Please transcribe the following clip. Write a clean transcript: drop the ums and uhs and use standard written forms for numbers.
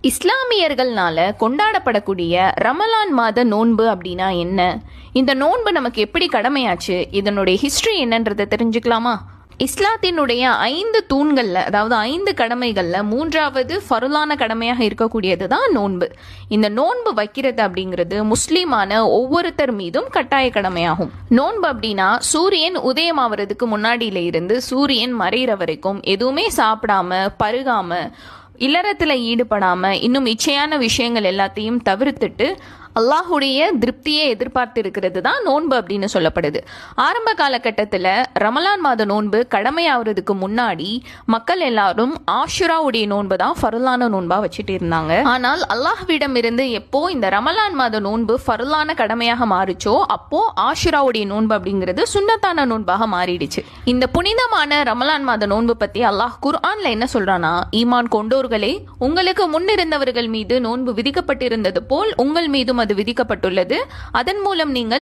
இஸ்லாமியர்கள்னால கொண்டாடப்படக்கூடிய ரமலான் மாத நோன்பு அப்படின்னா என்ன? இந்த நோன்பு நமக்கு எப்படி கடமையாச்சு? இதனுடைய ஹிஸ்டரி என்னன்றதை தெரிஞ்சுக்கலாமா? இஸ்லாத்தினுடைய 5 தூண்கள்ல, அதாவது 5 கடமைகள்ல 3வது ஃபர்லான கடமையாக இருக்கக்கூடியது தான் நோன்பு. இந்த நோன்பு வைக்கிறது அப்படிங்கிறது முஸ்லீமான ஒவ்வொருத்தர் மீதும் கட்டாய கடமையாகும். நோன்பு அப்படின்னா சூரியன் உதயமாவதுக்கு முன்னாடியில இருந்து சூரியன் மறைகிற வரைக்கும் எதுவுமே சாப்பிடாம பருகாம இல்லறத்துல ஈடுபடாம இன்னும் இச்சையான விஷயங்கள் எல்லாத்தையும் தவிர்த்துட்டு அல்லாஹுடைய திருப்தியை எதிர்பார்த்து இருக்கிறது தான் நோன்பு அப்படின்னு சொல்லப்படுது. ஆரம்ப காலகட்டத்தில் ரமலான் மாத நோன்பு கடமையாகிறதுக்கு முன்னாடி மக்கள் எல்லாரும் ஆஷுராவுடைய நோன்பு தான் ஃபர்லான நோன்பா வச்சுட்டு இருந்தாங்க. ஆனால் அல்லாஹ்விடம் இருந்து எப்போ இந்த ரமலான் மாத நோன்பு ஃபர்லான கடமையாக மாறிச்சோ அப்போ ஆஷுராவுடைய நோன்பு அப்படிங்கிறது சுன்னத்தான நோன்பாக மாறிடுச்சு. இந்த புனிதமான ரமலான் மாத நோன்பு பத்தி அல்லாஹ் குர்ஆன்ல என்ன சொல்றானா, ஈமான் கொண்டோர்களே, உங்களுக்கு முன்னிருந்தவர்கள் மீது நோன்பு விதிக்கப்பட்டிருந்தது போல் உங்கள் மீதும் அது விதிக்கப்பட்டுள்ளது. அதன் மூலம் நீங்கள்